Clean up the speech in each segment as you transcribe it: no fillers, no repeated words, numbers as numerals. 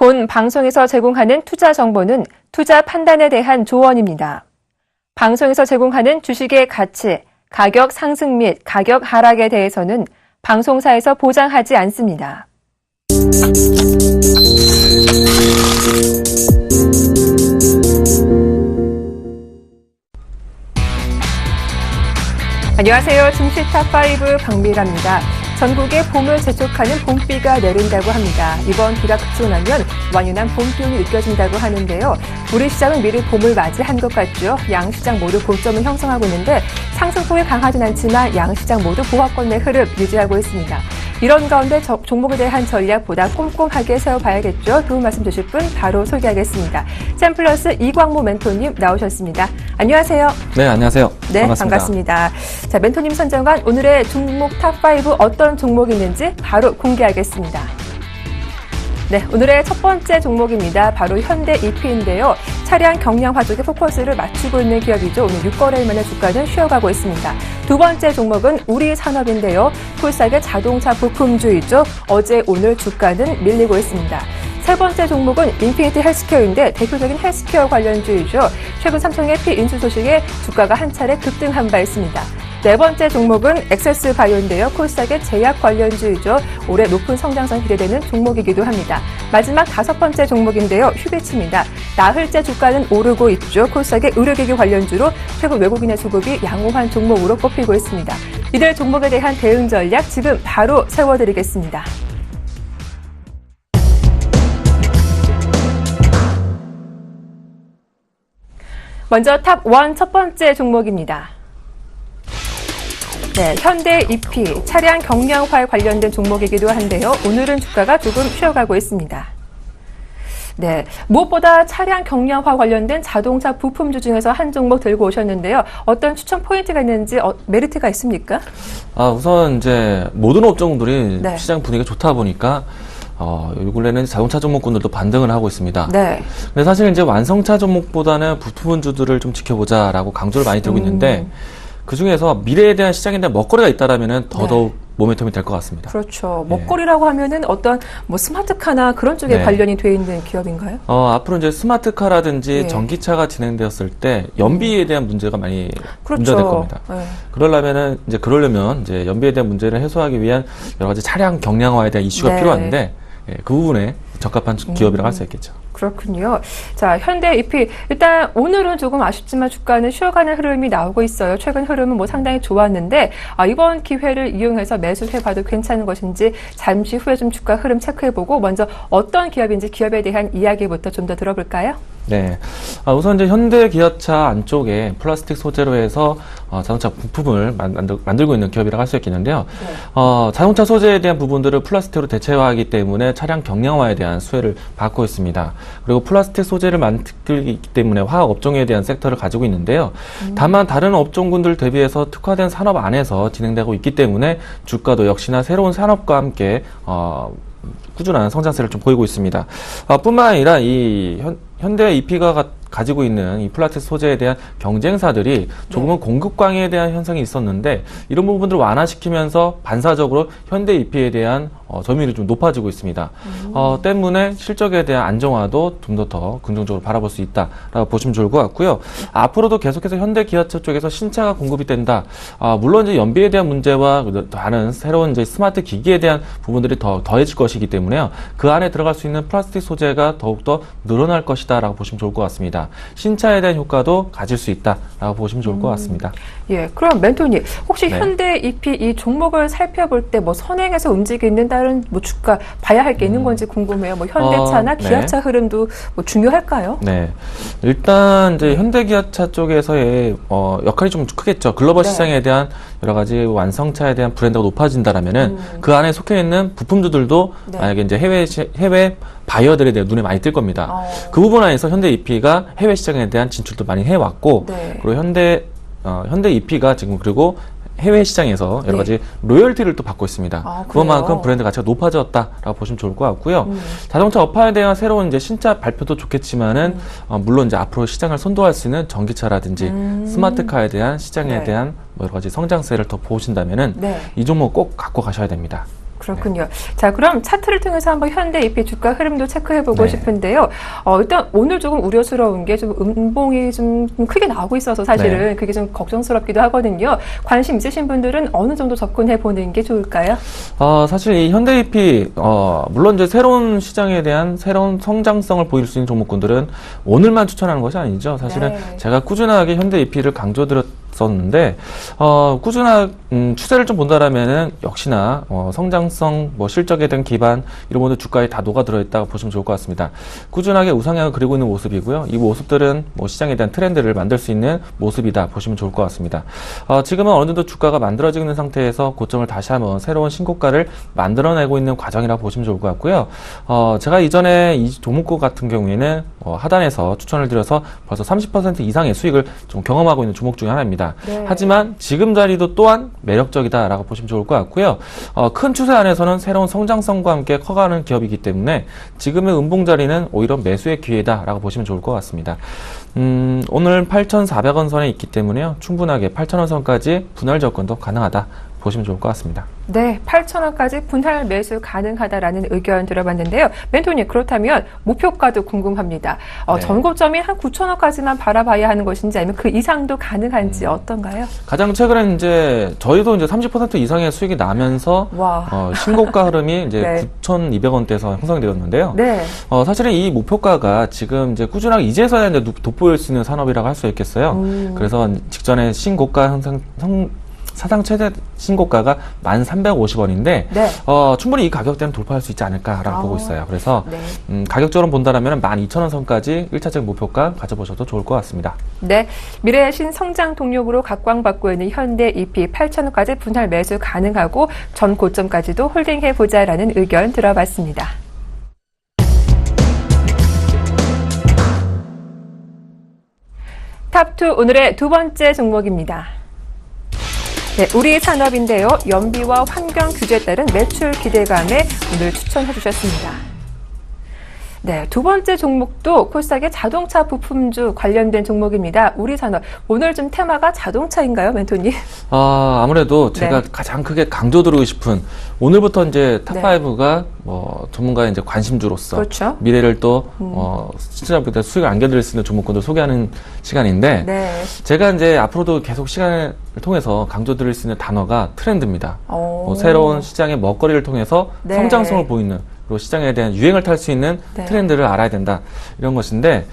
본 방송에서 제공하는 투자 정보는 투자 판단에 대한 조언입니다. 방송에서 제공하는 주식의 가치, 가격 상승 및 가격 하락에 대해서는 방송사에서 보장하지 않습니다. 안녕하세요. 증시 탑5 박미라입니다. 전국에 봄을 재촉하는 봄비가 내린다고 합니다. 이번 비가 그치고 나면 완연한 봄 기운이 느껴진다고 하는데요. 우리 시장은 미리 봄을 맞이한 것 같죠. 양 시장 모두 고점을 형성하고 있는데 상승폭이 강하진 않지만 양 시장 모두 보합권의 흐름 유지하고 있습니다. 이런 가운데 종목에 대한 전략보다 꼼꼼하게 세워봐야겠죠. 도움 말씀 주실 분 바로 소개하겠습니다. 샘플러스 이광모 멘토님 나오셨습니다. 안녕하세요. 네, 안녕하세요. 네, 반갑습니다. 자, 멘토님 선정한 오늘의 종목 탑5 어떤 종목이 있는지 바로 공개하겠습니다. 네, 오늘의 첫 번째 종목입니다. 바로 현대 EP인데요. 차량 경량화 쪽에 포커스를 맞추고 있는 기업이죠. 오늘 6거래일 만에 주가는 쉬어가고 있습니다. 두 번째 종목은 우리산업인데요. 코스닥의 자동차 부품주이죠. 어제 오늘 주가는 밀리고 있습니다. 세 번째 종목은 인피니티 헬스케어인데 대표적인 헬스케어 관련주이죠. 최근 삼성의 피인수 소식에 주가가 한 차례 급등한 바 있습니다. 네 번째 종목은 엑세스 바이오인데요. 코스닥의 제약 관련주이죠. 올해 높은 성장성 기대되는 종목이기도 합니다. 마지막 다섯 번째 종목인데요. 휴비치입니다. 나흘째 주가는 오르고 있죠. 코스닥의 의료기기 관련주로 최근 외국인의 수급이 양호한 종목으로 꼽히고 있습니다. 이들 종목에 대한 대응 전략 지금 바로 세워드리겠습니다. 먼저 탑1 첫 번째 종목입니다. 네, 현대 EP 차량 경량화에 관련된 종목이기도 한데요. 오늘은 주가가 조금 쉬어가고 있습니다. 네, 무엇보다 차량 경량화 관련된 자동차 부품주 중에서 한 종목 들고 오셨는데요. 어떤 추천 포인트가 있는지 메리트가 있습니까? 우선 이제 모든 업종들이 네. 시장 분위기가 좋다 보니까 요 근래는 자동차 종목군들도 반등을 하고 있습니다. 네. 근데 사실 이제 완성차 종목보다는 부품주들을 좀 지켜보자라고 강조를 많이 드리고 있는데 그 중에서 미래에 대한 시장에 대한 먹거리가 있다라면은 더더욱 모멘텀이 될 것 같습니다. 그렇죠. 먹거리라고 하면은 어떤 스마트카나 그런 쪽에 관련이 돼 있는 기업인가요? 앞으로 이제 스마트카라든지 예. 전기차가 진행되었을 때 연비에 대한 문제가 많이 그렇죠. 문제될 겁니다. 예. 그러려면 이제 연비에 대한 문제를 해소하기 위한 여러 가지 차량 경량화에 대한 이슈가 네. 필요한데 그 부분에 적합한 기업이라고 할 수 있겠죠. 그렇군요. 자, 현대 EP 일단 오늘은 조금 아쉽지만 주가는 쉬어가는 흐름이 나오고 있어요. 최근 흐름은 상당히 좋았는데 이번 기회를 이용해서 매수해봐도 괜찮은 것인지 잠시 후에 좀 주가 흐름 체크해보고 먼저 어떤 기업인지 기업에 대한 이야기부터 좀 더 들어볼까요? 네. 우선 이제 현대 기아차 안쪽에 플라스틱 소재로 해서 자동차 부품을 만들고 있는 기업이라고 할 수 있겠는데요. 네. 자동차 소재에 대한 부분들을 플라스틱으로 대체화하기 때문에 차량 경량화에 대한 수혜를 받고 있습니다. 그리고 플라스틱 소재를 만들기 때문에 화학 업종에 대한 섹터를 가지고 있는데요. 다만 다른 업종군들 대비해서 특화된 산업 안에서 진행되고 있기 때문에 주가도 역시나 새로운 산업과 함께 꾸준한 성장세를 좀 보이고 있습니다. 뿐만 아니라 이 현대 EP가 가지고 있는 이 플라스틱 소재에 대한 경쟁사들이 조금은 공급 강화에 대한 현상이 있었는데 이런 부분들을 완화시키면서 반사적으로 현대 EP에 대한 점유율이 좀 높아지고 있습니다. 때문에 실적에 대한 안정화도 좀 더 긍정적으로 바라볼 수 있다라고 보시면 좋을 것 같고요. 앞으로도 계속해서 현대 기아차 쪽에서 신차가 공급이 된다. 물론 이제 연비에 대한 문제와 다른 새로운 이제 스마트 기기에 대한 부분들이 더해질 것이기 때문에요. 그 안에 들어갈 수 있는 플라스틱 소재가 더욱더 늘어날 것이다라고 보시면 좋을 것 같습니다. 신차에 대한 효과도 가질 수 있다라고 보시면 좋을 것 같습니다. 예, 그럼 멘토님 혹시 네. 현대 EP 이 종목을 살펴볼 때 선행해서 움직이는 다른 주가 봐야 할 게 있는 건지 궁금해요. 현대차나 기아차 흐름도 중요할까요? 네, 일단 이제 현대 기아차 쪽에서의 역할이 좀 크겠죠. 글로벌 시장에 대한 여러 가지 완성차에 대한 브랜드가 높아진다라면은 그 안에 속해 있는 부품주들도 만약에 이제 해외 바이어들에 대해 눈에 많이 띌 겁니다. 그 부분 안에서 현대 EP가 해외 시장에 대한 진출도 많이 해왔고, 그리고 현대 EP가 지금 그리고 해외 시장에서 여러 가지 로열티를 또 받고 있습니다. 그것만큼 브랜드 가치가 높아졌다라고 보시면 좋을 것 같고요. 자동차 업화에 대한 새로운 이제 신차 발표도 좋겠지만은 물론 이제 앞으로 시장을 선도할 수 있는 전기차라든지 스마트카에 대한 시장에 대한 여러 가지 성장세를 더 보신다면은 이 종목 꼭 갖고 가셔야 됩니다. 그렇군요. 자, 그럼 차트를 통해서 한번 현대 EP 주가 흐름도 체크해보고 네. 싶은데요. 일단 오늘 조금 우려스러운 게 좀 음봉이 좀 크게 나오고 있어서 사실은 네. 그게 좀 걱정스럽기도 하거든요. 관심 있으신 분들은 어느 정도 접근해보는 게 좋을까요? 사실 이 현대 EP, 물론 이제 새로운 시장에 대한 새로운 성장성을 보일 수 있는 종목군들은 오늘만 추천하는 것이 아니죠. 사실은 네. 제가 꾸준하게 현대 EP를 강조드렸었는데, 꾸준한 추세를 좀 본다라면은 역시나 성장성, 뭐 실적에 대한 기반 이런 모든 주가에 다 녹아들어 있다고 보시면 좋을 것 같습니다. 꾸준하게 우상향을 그리고 있는 모습이고요. 이 모습들은 뭐 시장에 대한 트렌드를 만들 수 있는 모습이다 보시면 좋을 것 같습니다. 지금은 어느 정도 주가가 만들어지고 있는 상태에서 고점을 다시 한번 새로운 신고가를 만들어내고 있는 과정이라고 보시면 좋을 것 같고요. 제가 이전에 이 종목군 같은 경우에는 하단에서 추천을 드려서 벌써 30% 이상의 수익을 좀 경험하고 있는 종목 중에 하나입니다. 네. 하지만 지금 자리도 또한 매력적이다라고 보시면 좋을 것 같고요. 큰 추세 안에서는 새로운 성장성과 함께 커가는 기업이기 때문에 지금의 음봉 자리는 오히려 매수의 기회다라고 보시면 좋을 것 같습니다. 오늘 8,400원 선에 있기 때문에요. 충분하게 8,000원 선까지 분할 접근도 가능하다 보시면 좋을 것 같습니다. 네, 8,000원까지 분할 매수 가능하다라는 의견 들어봤는데요. 멘토님, 그렇다면 목표가도 궁금합니다. 네. 전고점이 한 9,000원까지만 바라봐야 하는 것인지 아니면 그 이상도 가능한지 어떤가요? 가장 최근에 이제 저희도 이제 30% 이상의 수익이 나면서 와. 신고가 흐름이 이제 네. 9,200원대에서 형성이 되었는데요. 네. 사실은 이 목표가가 지금 이제 꾸준하게 이제서야 이제 돋보일 수 있는 산업이라고 할 수 있겠어요. 그래서 직전에 신고가 사상 최대 신고가가 1,350원인데 네. 충분히 이 가격대는 돌파할 수 있지 않을까라고 보고 있어요. 그래서 네. 가격적으로 본다라면 12,000원 선까지 1차적 목표가 가져보셔도 좋을 것 같습니다. 네, 미래의 신성장 동력으로 각광받고 있는 현대 EP 8,000원까지 분할 매수 가능하고 전 고점까지도 홀딩해보자라는 의견 들어봤습니다. 탑2 오늘의 두 번째 종목입니다. 네, 우리 산업인데요. 연비와 환경 규제에 따른 매출 기대감에 오늘 추천해 주셨습니다. 네, 두 번째 종목도 코스닥의 자동차 부품주 관련된 종목입니다. 우리 산업. 오늘 좀 테마가 자동차인가요, 멘토님? 아무래도 제가 가장 크게 강조드리고 싶은 오늘부터 이제 탑5가 전문가의 이제 관심주로서 그렇죠. 미래를 또 시청자분들 수익을 안겨드릴 수 있는 종목군들 소개하는 시간인데 네. 제가 이제 앞으로도 계속 시간을 통해서 강조드릴 수 있는 단어가 트렌드입니다. 새로운 시장의 먹거리를 통해서 네. 성장성을 보이는 그리고 시장에 대한 유행을 탈 수 있는 네. 트렌드를 알아야 된다 이런 것인데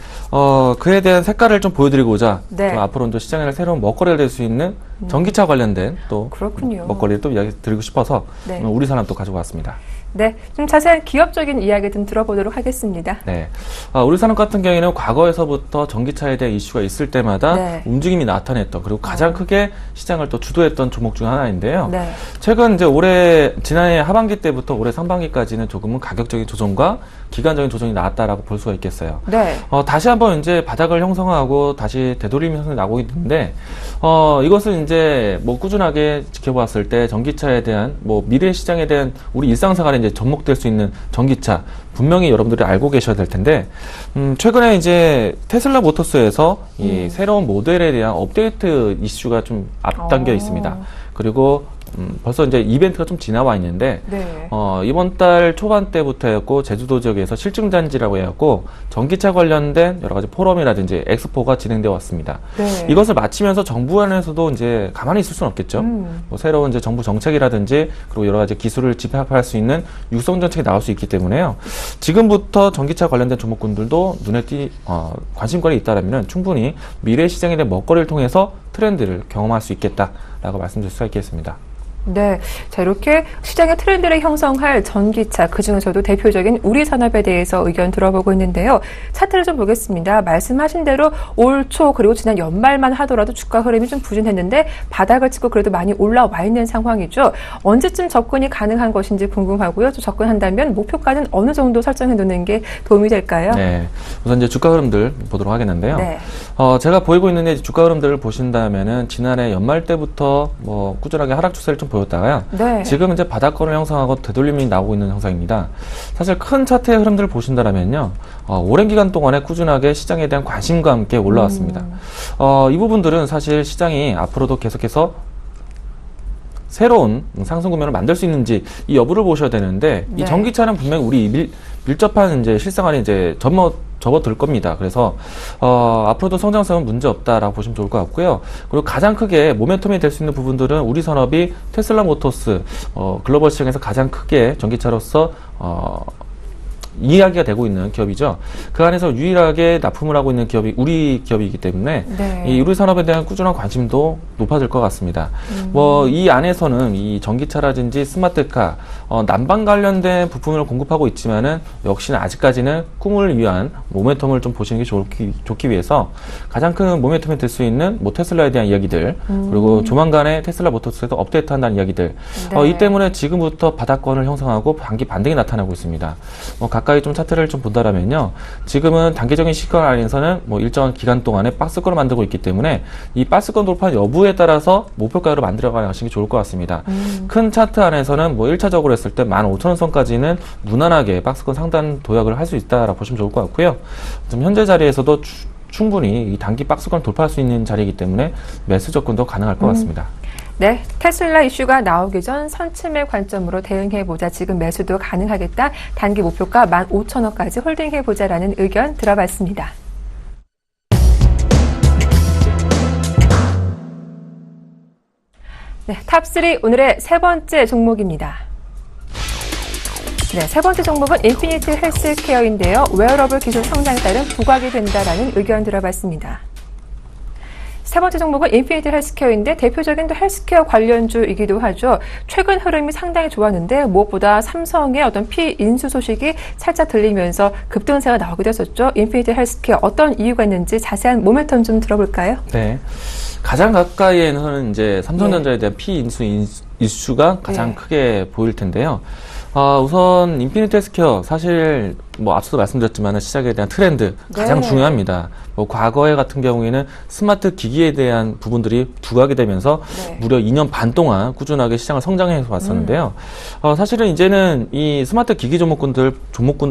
그에 대한 색깔을 좀 보여드리고자 네. 또 앞으로 또 시장에 새로운 먹거리가 될 수 있는 전기차 관련된 또 그렇군요. 먹거리를 또 이야기 드리고 싶어서 네. 오늘 우리 산업 또 가지고 왔습니다. 네, 좀 자세한 기업적인 이야기 좀 들어보도록 하겠습니다. 네, 우리 산업 같은 경우에는 과거에서부터 전기차에 대한 이슈가 있을 때마다 네. 움직임이 나타냈던 그리고 가장 크게 시장을 또 주도했던 종목 중 하나인데요. 네. 최근 이제 지난해 하반기 때부터 올해 상반기까지는 조금은 가격적인 조정과 기간적인 조정이 나왔다라고 볼 수가 있겠어요. 네. 다시 한번 이제 바닥을 형성하고 다시 되돌림 현상이 나고 있는데, 이것을 이제 뭐 꾸준하게 지켜봤을 때 전기차에 대한 뭐 미래 시장에 대한 우리 일상생활에 이제 접목될 수 있는 전기차 분명히 여러분들이 알고 계셔야 될 텐데, 최근에 이제 테슬라 모터스에서 이 새로운 모델에 대한 업데이트 이슈가 좀 앞당겨 있습니다. 그리고 벌써 이제 이벤트가 좀 지나와 있는데, 네. 이번 달 초반 때부터였고, 제주도 지역에서 실증잔지라고 해갖고, 전기차 관련된 여러 가지 포럼이라든지 엑스포가 진행되어 왔습니다. 네. 이것을 마치면서 정부 안에서도 이제 가만히 있을 수는 없겠죠. 뭐 새로운 이제 정부 정책이라든지, 그리고 여러 가지 기술을 집합할 수 있는 육성 정책이 나올 수 있기 때문에요. 지금부터 전기차 관련된 종목군들도 눈에 관심권이 있다라면 충분히 미래 시장에 대한 먹거리를 통해서 트렌드를 경험할 수 있겠다라고 말씀드릴 수가 있겠습니다. 네. 자, 이렇게 시장의 트렌드를 형성할 전기차, 그 중에서도 대표적인 우리 산업에 대해서 의견 들어보고 있는데요. 차트를 좀 보겠습니다. 말씀하신 대로 올 초 그리고 지난 연말만 하더라도 주가 흐름이 좀 부진했는데 바닥을 치고 그래도 많이 올라와 있는 상황이죠. 언제쯤 접근이 가능한 것인지 궁금하고요. 또 접근한다면 목표가는 어느 정도 설정해 두는 게 도움이 될까요? 네. 우선 이제 주가 흐름들 보도록 하겠는데요. 네. 제가 보이고 있는 주가 흐름들을 보신다면은 지난해 연말 때부터 뭐 꾸준하게 하락 추세를 좀 보였다가요. 네. 지금 이제 바닥권을 형성하고 되돌림이 나오고 있는 형상입니다. 사실 큰 차트의 흐름들을 보신다면요. 오랜 기간 동안에 꾸준하게 시장에 대한 관심과 함께 올라왔습니다. 이 부분들은 사실 시장이 앞으로도 계속해서 새로운 상승 국면을 만들 수 있는지 이 여부를 보셔야 되는데 네. 이 전기차는 분명히 우리 밀접한 이제 실생활에 이제 접어들 겁니다. 그래서 앞으로도 성장성은 문제 없다라고 보시면 좋을 것 같고요. 그리고 가장 크게 모멘텀이 될 수 있는 부분들은 우리 산업이 테슬라 모터스 글로벌 시장에서 가장 크게 전기차로서 이야기가 되고 있는 기업이죠. 그 안에서 유일하게 납품을 하고 있는 기업이 우리 기업이기 때문에 네. 이 우리 산업에 대한 꾸준한 관심도 높아질 것 같습니다. 이 안에서는 이 전기차라든지 스마트카, 난방 관련된 부품을 공급하고 있지만은 역시나 아직까지는 꿈을 위한 모멘텀을 좀 보시는 게 좋기 위해서 가장 큰 모멘텀이 될 수 있는 뭐 테슬라에 대한 이야기들 그리고 조만간에 테슬라 모터스에도 업데이트한다는 이야기들 네. 이 때문에 지금부터 바닥권을 형성하고 단기 반등이 나타나고 있습니다. 가까이 좀 차트를 좀 본다라면요. 지금은 단기적인 시간 안에서는 뭐 일정한 기간 동안에 박스권을 만들고 있기 때문에 이 박스권 돌파 여부에 따라서 목표가를 만들어 가시는 게 좋을 것 같습니다. 큰 차트 안에서는 뭐 1차적으로 했을 때 15,000원 선까지는 무난하게 박스권 상단 도약을 할 수 있다라고 보시면 좋을 것 같고요. 지금 현재 자리에서도 충분히 이 단기 박스권을 돌파할 수 있는 자리이기 때문에 매수 접근도 가능할 것 같습니다. 네, 테슬라 이슈가 나오기 전 선침의 관점으로 대응해보자. 지금 매수도 가능하겠다. 단기 목표가 15,000원까지 홀딩해보자라는 의견 들어봤습니다. 네, 탑3 오늘의 세 번째 종목입니다. 네, 세 번째 종목은 인피니트 헬스케어인데요. 웨어러블 기술 성장에 따른 부각이 된다라는 의견 들어봤습니다. 세 번째 종목은 인피니트 헬스케어인데 대표적인 또 헬스케어 관련주이기도 하죠. 최근 흐름이 상당히 좋았는데 무엇보다 삼성의 어떤 피인수 소식이 살짝 들리면서 급등세가 나오기도 했었죠. 인피니트 헬스케어 어떤 이유가 있는지 자세한 모멘텀 좀 들어볼까요? 네. 가장 가까이에는 이제 삼성전자에 대한 피인수 이슈가 가장 크게 보일 텐데요. 우선 인피니트 헬스케어 사실 뭐 앞서도 말씀드렸지만 시작에 대한 트렌드 가장 중요합니다. 뭐 과거에 같은 경우에는 스마트 기기에 대한 부분들이 부각이 되면서 무려 2년 반 동안 꾸준하게 시장을 성장해 왔었는데요. 사실은 이제는 이 스마트 기기 종목군들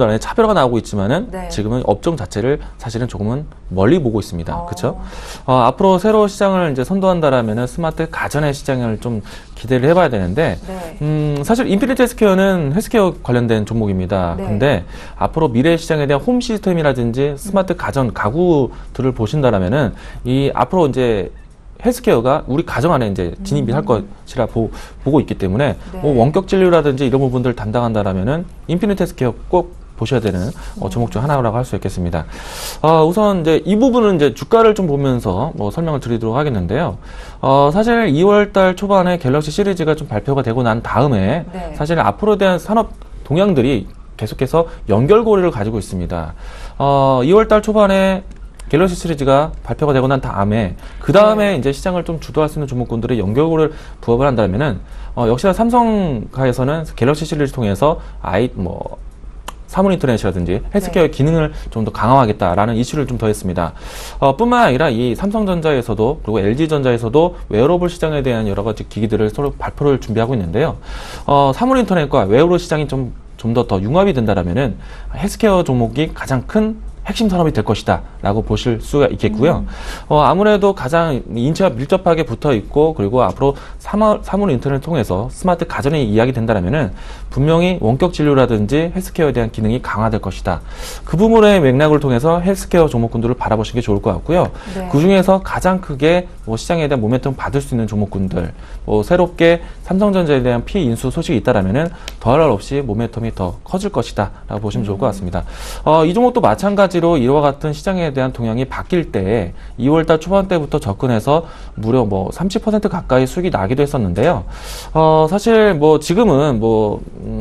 안에 차별화가 나오고 있지만은 지금은 업종 자체를 사실은 조금은 멀리 보고 있습니다. 그렇죠? 앞으로 새로 시장을 이제 선도한다라면은 스마트 가전의 시장을 좀 기대를 해봐야 되는데 사실 인피니트 헬스케어는 헬스케어 관련된 종목입니다. 근데 앞으로 미래 시장에 대한 홈 시스템이라든지 스마트 가전 가구들을 보신다라면은 이 앞으로 이제 헬스케어가 우리 가정 안에 이제 진입이 할 것이라 보고 있기 때문에 원격 진료라든지 이런 부분들 담당한다라면은 인피니트 헬스케어 꼭 보셔야 되는 종목 중 하나라고 할 수 있겠습니다. 우선 이제 이 부분은 이제 주가를 좀 보면서 뭐 설명을 드리도록 하겠는데요. 사실 2월달 초반에 갤럭시 시리즈가 좀 발표가 되고 난 다음에 사실 앞으로 대한 산업 동향들이 계속해서 연결고리를 가지고 있습니다. 2월달 초반에 갤럭시 시리즈가 발표가 되고 난 다음에 그 다음에 이제 시장을 좀 주도할 수 있는 종목군들의 연결고리를 부합을 한다면은 역시나 삼성가에서는 갤럭시 시리즈를 통해서 사물 인터넷이라든지 헬스케어의 기능을 좀 더 강화하겠다라는 이슈를 좀 더했습니다. 뿐만 아니라 이 삼성전자에서도 그리고 LG전자에서도 웨어러블 시장에 대한 여러 가지 기기들을 서로 발표를 준비하고 있는데요. 사물 인터넷과 웨어러블 시장이 좀 더 융합이 된다라면은 헬스케어 종목이 가장 큰 핵심 산업이 될 것이다 라고 보실 수가 있겠고요. 아무래도 가장 인체와 밀접하게 붙어 있고 그리고 앞으로 사물 인터넷을 통해서 스마트 가전이 이야기 된다면은 분명히 원격 진료라든지 헬스케어에 대한 기능이 강화될 것이다. 그 부분의 맥락을 통해서 헬스케어 종목군들을 바라보시는 게 좋을 것 같고요. 그 중에서 가장 크게 시장에 대한 모멘텀 받을 수 있는 종목군들, 새롭게 삼성전자에 대한 피인수 소식이 있다라면은 더할 날 없이 모멘텀이 더 커질 것이다 라고 보시면 좋을 것 같습니다. 이 종목도 마찬가지로 이와 같은 시장에 대한 동향이 바뀔 때 2월달 초반 때부터 접근해서 무려 30% 가까이 수익이 나기도 했었는데요. 사실 지금은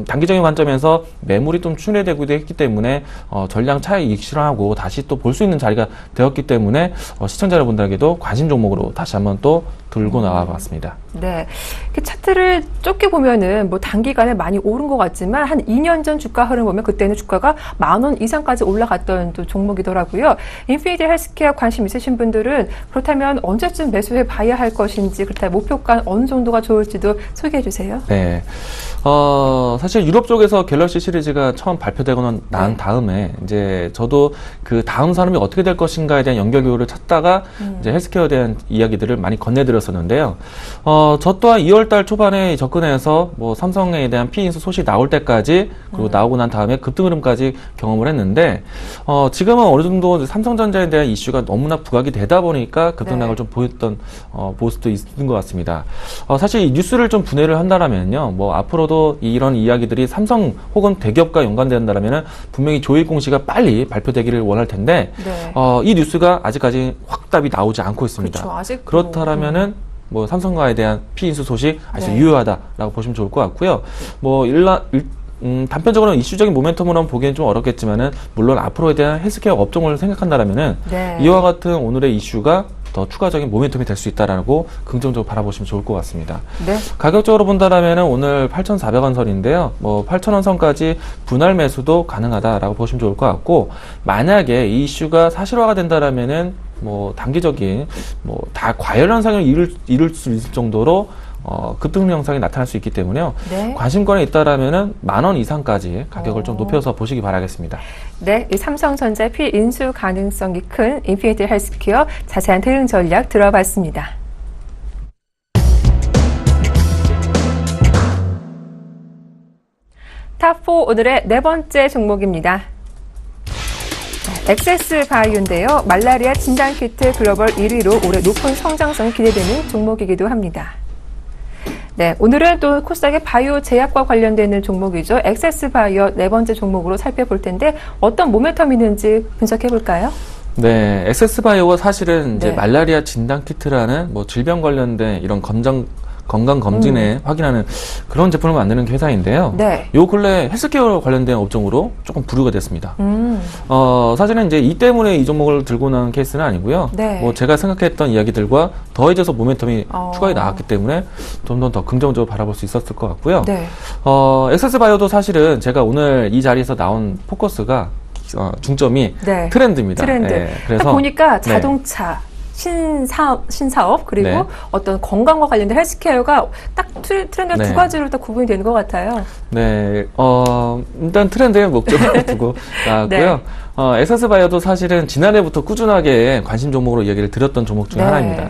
단기적인 관점에서 매물이 좀 출회되기도 했기 때문에 전량 차익 실현하고 다시 또 볼 수 있는 자리가 되었기 때문에 시청자 여러분들에게도 관심 종목으로 다시 한번 또 들고 나와봤습니다. 네, 차트를 좁게 보면은 단기간에 많이 오른 것 같지만 한 2년 전 주가 흐름 보면 그때는 주가가 10,000원 이상까지 올라갔던 또 종목이더라고요. 인피니티 헬스케어 관심 있으신 분들은 그렇다면 언제쯤 매수해 봐야 할 것인지, 그렇다면 목표가 어느 정도가 좋을지도 소개해 주세요. 네. 사실 유럽 쪽에서 갤럭시 시리즈가 처음 발표되고 난 다음에 이제 저도 그 다음 산업이 어떻게 될 것인가에 대한 연결고리를 찾다가 이제 헬스케어에 대한 이야기들을 많이 건네드렸었는데요. 저 또한 2월달 초반에 접근해서 뭐 삼성에 대한 피인수 소식 나올 때까지, 그리고 나오고 난 다음에 급등 흐름까지 경험을 했는데, 지금은 어느 정도 삼성전자에 대한 이슈가 너무나 부각이 되다 보니까 급등락을 좀 보였던 모습도 있는 것 같습니다. 사실 이 뉴스를 좀 분해를 한다라면요, 뭐 앞으로도 이런 이야기들이 삼성 혹은 대기업과 연관된다라면은 분명히 조익 공시가 빨리 발표되기를 원할 텐데, 이 뉴스가 아직까지 확답이 나오지 않고 있습니다. 그렇죠. 아직 그렇다라면은 뭐 삼성과에 대한 피인수 소식 아주 네. 유효하다라고 보시면 좋을 것 같고요. 뭐 단편적으로는 이슈적인 모멘텀으로는 보기엔 좀 어렵겠지만은, 물론 앞으로에 대한 헬스케어 업종을 생각한다라면은 이와 같은 오늘의 이슈가 더 추가적인 모멘텀이 될 수 있다라고 긍정적으로 바라보시면 좋을 것 같습니다. 네. 가격적으로 본다라면은 오늘 8,400원 선인데요. 뭐 8,000원 선까지 분할 매수도 가능하다라고 보시면 좋을 것 같고, 만약에 이 이슈가 사실화가 된다라면은 뭐 단기적인 뭐 다 과열 현상을 이룰 수 있을 정도로 급등 형상이 나타날 수 있기 때문에요. 네. 관심권에 있다라면은 10,000원 이상까지 가격을 좀 높여서 보시기 바라겠습니다. 네, 이 삼성전자 피인수 가능성이 큰 인피니티 헬스케어 자세한 대응 전략 들어봤습니다. 탑4 오늘의 네 번째 종목입니다. 엑세스 바이오인데요. 말라리아 진단키트 글로벌 1위로 올해 높은 성장성이 기대되는 종목이기도 합니다. 네, 오늘은 또 코스닥의 바이오 제약과 관련되는 종목이죠. 엑세스 바이오 네 번째 종목으로 살펴볼 텐데 어떤 모멘텀이 있는지 분석해 볼까요? 네, 엑세스 바이오가 사실은 이제 네. 말라리아 진단 키트라는 뭐 질병 관련된 이런 건강 검진에 확인하는 그런 제품을 만드는 회사인데요. 네. 요 근래 헬스케어 관련된 업종으로 조금 부류가 됐습니다. 사실은 이제 이 때문에 이 종목을 들고 나온 케이스는 아니고요. 네. 뭐 제가 생각했던 이야기들과 더해져서 모멘텀이 추가에 나왔기 때문에 좀 더 긍정적으로 바라볼 수 있었을 것 같고요. 네. 엑세스 바이오도 사실은 제가 오늘 이 자리에서 나온 포커스가 중점이 네. 트렌드입니다. 트렌드. 네, 그래서 보니까 네. 자동차, 신사업 그리고 네. 어떤 건강과 관련된 헬스케어가 딱 트렌드 네. 두 가지로 딱 구분이 되는 것 같아요. 네, 일단 트렌드의 목적을 두고 나왔고요. 엑세스 바이오도 사실은 지난해부터 꾸준하게 관심 종목으로 이야기를 드렸던 종목 중 네. 하나입니다.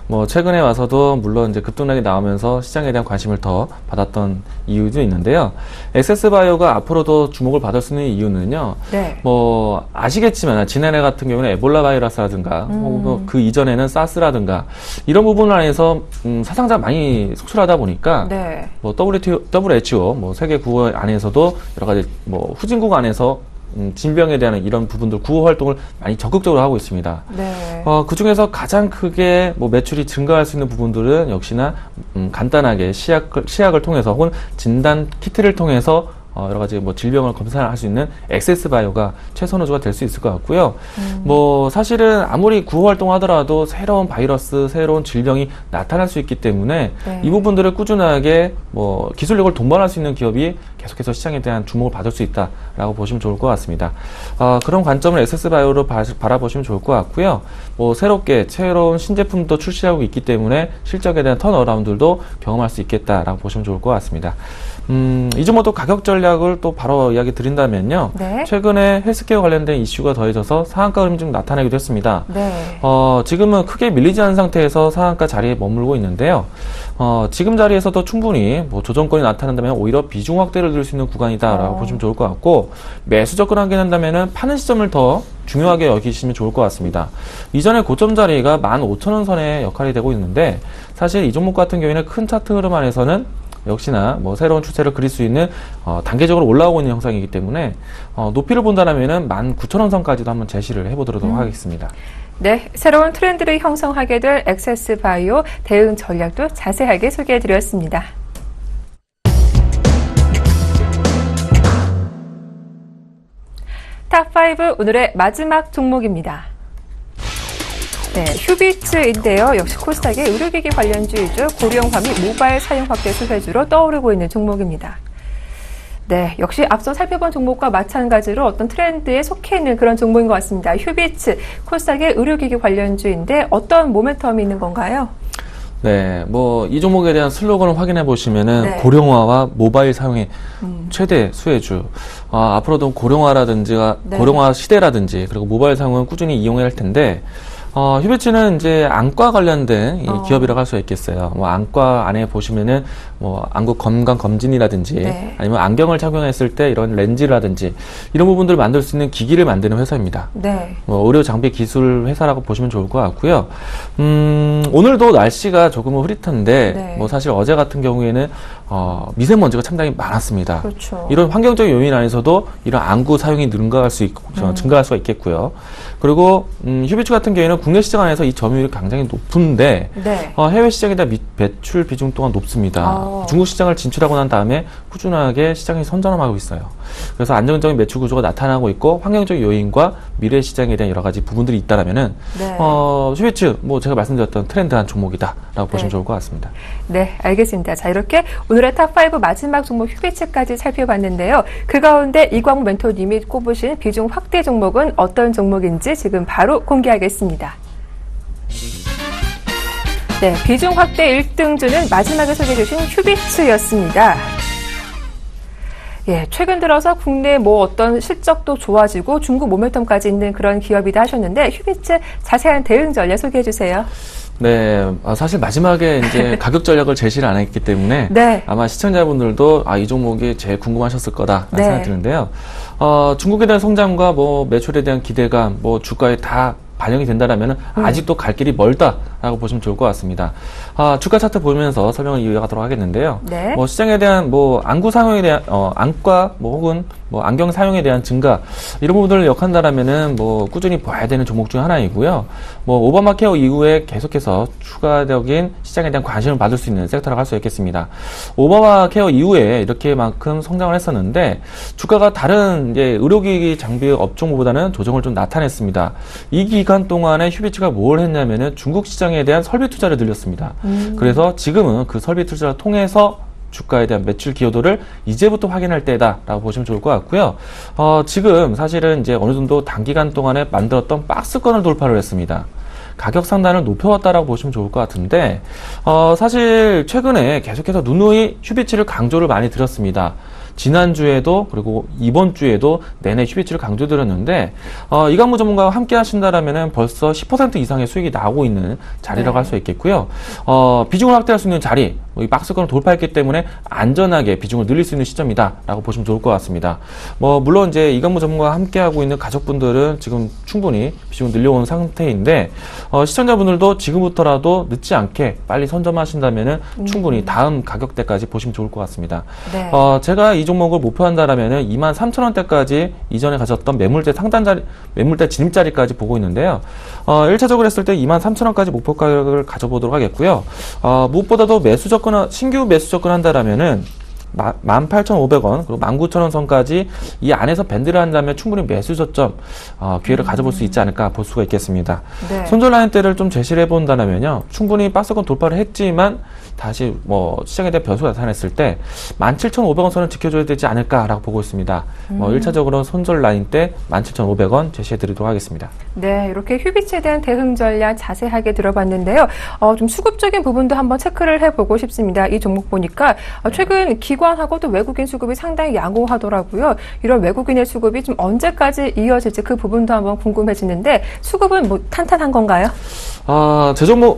뭐 최근에 와서도 물론 이제 급등락이 나오면서 시장에 대한 관심을 더 받았던 이유도 있는데요. 엑세스 바이오가 앞으로도 주목을 받을 수 있는 이유는요. 네. 뭐 아시겠지만 지난해 같은 경우는 에볼라 바이러스라든가 혹은 그 이전에는 사스라든가 이런 부분을 안에서 사상자 많이 속출하다 보니까 네. 뭐 WHO 뭐 세계 구호 안에서도 여러 가지 뭐 후진국 안에서 질병에 대한 이런 부분들 구호 활동을 많이 적극적으로 하고 있습니다. 네. 그 중에서 가장 크게 뭐 매출이 증가할 수 있는 부분들은 역시나 간단하게 시약을 통해서 혹은 진단 키트를 통해서 여러 가지 뭐 질병을 검사할 수 있는 엑세스 바이오가 최선호주가 될 수 있을 것 같고요. 뭐 사실은 아무리 구호 활동하더라도 새로운 바이러스, 새로운 질병이 나타날 수 있기 때문에 네. 이 부분들을 꾸준하게 뭐 기술력을 동반할 수 있는 기업이 계속해서 시장에 대한 주목을 받을 수 있다라고 보시면 좋을 것 같습니다. 그런 관점을 엑세스 바이오로 바라보시면 좋을 것 같고요. 뭐 새로운 신제품도 출시하고 있기 때문에 실적에 대한 턴어라운드도 경험할 수 있겠다라고 보시면 좋을 것 같습니다. 이 종목도 가격 전략을 또 바로 이야기 드린다면요. 네. 최근에 헬스케어 관련된 이슈가 더해져서 상한가 흐름이 좀 나타나기도 했습니다. 네. 지금은 크게 밀리지 않은 상태에서 상한가 자리에 머물고 있는데요. 지금 자리에서도 충분히 뭐 조정권이 나타난다면 오히려 비중 확대를 들 수 있는 구간이다라고 보시면 좋을 것 같고, 매수 접근하게 된다면은 파는 시점을 더 중요하게 여기시면 좋을 것 같습니다. 이전에 고점 자리가 15,000원 선의 역할이 되고 있는데, 사실 이 종목 같은 경우에는 큰 차트 흐름 안에서는 역시나 뭐 새로운 추세를 그릴 수 있는 단계적으로 올라오고 있는 형상이기 때문에 높이를 본다면은 19,000원 선까지도 한번 제시를 해보도록 하겠습니다. 네, 새로운 트렌드를 형성하게 될 엑세스 바이오 대응 전략도 자세하게 소개해드렸습니다. 탑5 오늘의 마지막 종목입니다. 네, 휴비츠인데요. 역시 코스닥의 의료기기 관련주이죠. 고령화 및 모바일 사용 확대 수혜주로 떠오르고 있는 종목입니다. 네, 역시 앞서 살펴본 종목과 마찬가지로 어떤 트렌드에 속해 있는 그런 종목인 것 같습니다. 휴비츠, 코스닥의 의료기기 관련주인데 어떤 모멘텀이 있는 건가요? 네, 뭐 이 종목에 대한 슬로건을 확인해 보시면은 네. 고령화와 모바일 사용의 최대 수혜주. 앞으로도 고령화라든지 네. 고령화 시대라든지 그리고 모바일 사용은 꾸준히 이용해야 할 텐데. 휴비츠는 이제 안과 관련된 이 기업이라고 할 수 있겠어요. 뭐 안과 안에 보시면은 뭐 안구 건강 검진이라든지 네. 아니면 안경을 착용했을 때 이런 렌즈라든지 이런 부분들을 만들 수 있는 기기를 만드는 회사입니다. 네. 뭐 의료 장비 기술 회사라고 보시면 좋을 것 같고요. 오늘도 날씨가 조금은 흐릿한데 네. 뭐 사실 어제 같은 경우에는 미세먼지가 상당히 많았습니다. 그렇죠. 이런 환경적 요인 안에서도 이런 안구 사용이 증가할 수가 있겠고요. 그리고 휴비츠 같은 경우에는 국내 시장 안에서 이 점유율이 굉장히 높은데 네. 해외 시장에 대한 매출 비중 또한 높습니다. 중국 시장을 진출하고 난 다음에 꾸준하게 시장이 선전하고 있어요. 그래서 안정적인 매출 구조가 나타나고 있고 환경적 요인과 미래 시장에 대한 여러 가지 부분들이 있다라면은 네. 휴비츠 뭐 제가 말씀드렸던 트렌드한 종목이다라고 보시면 좋을 것 같습니다. 네, 알겠습니다. 자, 이렇게 오늘의 탑5 마지막 종목 휴비츠까지 살펴봤는데요. 그 가운데 이광무 멘토님이 꼽으신 비중 확대 종목은 어떤 종목인지 지금 바로 공개하겠습니다. 네, 비중 확대 1등주는 마지막에 소개해 주신 휴비츠였습니다. 예, 최근 들어서 국내 뭐 어떤 실적도 좋아지고 중국 모멘텀까지 있는 그런 기업이다 하셨는데 휴비츠 자세한 대응 전략 소개해 주세요. 네, 사실 마지막에 이제 가격 전략을 제시를 안 했기 때문에 네. 아마 시청자분들도 이 종목이 제일 궁금하셨을 거다라는 네. 생각이 드는데요. 중국에 대한 성장과 뭐 매출에 대한 기대감, 뭐 주가에 다 반영이 된다라면 아직도 갈 길이 멀다라고 보시면 좋을 것 같습니다. 주가 차트 보면서 설명을 이어가도록 하겠는데요. 네. 뭐 시장에 대한 뭐 안구 사용에 대한 안과 뭐 혹은 뭐 안경 사용에 대한 증가 이런 부분들을 역한다라면은 뭐 꾸준히 봐야 되는 종목 중 하나이고요. 뭐 오바마 케어 이후에 계속해서 추가적인 시장에 대한 관심을 받을 수 있는 섹터라고 할 수 있겠습니다. 오바마 케어 이후에 이렇게만큼 성장을 했었는데 주가가 다른 이제 의료기기 장비 업종보다는 조정을 좀 나타냈습니다. 이 기간 동안에 휴비츠가 뭘 했냐면은 중국 시장에 대한 설비 투자를 늘렸습니다. 그래서 지금은 그 설비 투자를 통해서 주가에 대한 매출 기여도를 이제부터 확인할 때다라고 보시면 좋을 것 같고요. 지금 사실은 이제 어느 정도 단기간 동안에 만들었던 박스권을 돌파를 했습니다. 가격 상단을 높여왔다라고 보시면 좋을 것 같은데, 사실 최근에 계속해서 누누이 휴비츠를 강조를 많이 드렸습니다. 지난주에도 그리고 이번 주에도 내내 휴비츠를 강조드렸는데 이광무 전문가와 함께 하신다라면은 벌써 10% 이상의 수익이 나오고 있는 자리라고 할 수 있겠고요. 비중을 확대할 수 있는 자리, 이 박스권을 돌파했기 때문에 안전하게 비중을 늘릴 수 있는 시점이다라고 보시면 좋을 것 같습니다. 뭐 물론 이제 이광무 전문가와 함께 하고 있는 가족분들은 지금 충분히 비중을 늘려온 상태인데 시청자분들도 지금부터라도 늦지 않게 빨리 선점하신다면은 충분히 다음 가격대까지 보시면 좋을 것 같습니다. 네. 제가 이 종목을 목표한다라면은 23,000원대까지 이전에 가졌던 매물대 상단 자리, 매물대 진입 자리까지 보고 있는데요. 1차적으로 했을 때 23,000원까지 목표 가격을 가져보도록 하겠고요. 무엇보다도 매수 접근, 신규 매수 접근한다라면은 18,500원 그리고 19,000원 선까지 이 안에서 밴드를 한다면 충분히 매수 저점 기회를 가져볼 수 있지 않을까 볼 수가 있겠습니다. 네. 손절 라인대를 좀 제시를 해본다면요, 충분히 박스권 돌파를 했지만 다시 뭐 시장에 대한 변수가 나타났을 때 17,500원 선을 지켜줘야 되지 않을까라고 보고 있습니다. 1차적으로 손절 라인대 17,500원 제시해드리도록 하겠습니다. 네, 이렇게 휴비츠에 대한 대응 전략 자세하게 들어봤는데요. 좀 수급적인 부분도 한번 체크를 해보고 싶습니다. 이 종목 보니까 최근 기관하고 또 외국인 수급이 상당히 양호하더라고요. 이런 외국인의 수급이 좀 언제까지 이어질지 그 부분도 한번 궁금해지는데 수급은 뭐 탄탄한 건가요?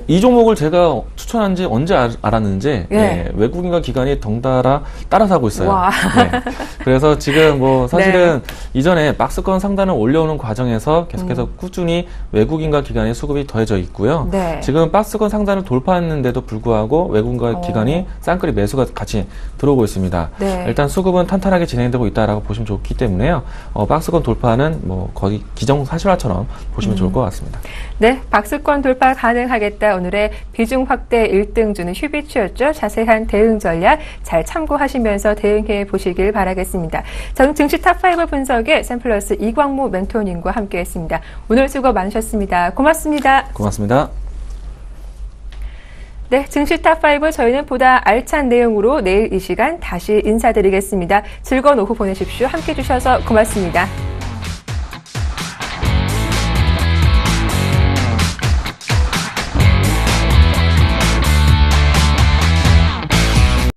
이 종목을 제가 추천한 지 언제 알았는지, 예. 네, 외국인과 기관이 덩달아 따라서 하고 있어요. 와. 네. 그래서 지금 뭐 사실은 이전에 박스권 상단을 올려오는 과정에서 계속해서 꾸준히 외국인과 기관의 수급이 더해져 있고요. 네. 지금 박스권 상단을 돌파했는데도 불구하고 외국인과 기관이 쌍끌이 매수가 같이 들어오고 있습니다. 네. 일단 수급은 탄탄하게 진행되고 있다라고 보시면 좋기 때문에요. 박스권 돌파는 뭐 거의 기정사실화처럼 보시면 좋을 것 같습니다. 네, 박스권 돌파 가능하겠다. 오늘의 비중 확대 1등주는 휴비츠였죠. 자세한 대응 전략 잘 참고하시면서 대응해 보시길 바라겠습니다. 저는 증시 탑5 분석의 샘플러스 이광무 멘토님과 함께했습니다. 오늘 수고 많으셨습니다. 고맙습니다. 고맙습니다. 네, 증시 탑5 저희는 보다 알찬 내용으로 내일 이 시간 다시 인사드리겠습니다. 즐거운 오후 보내십시오. 함께해 주셔서 고맙습니다.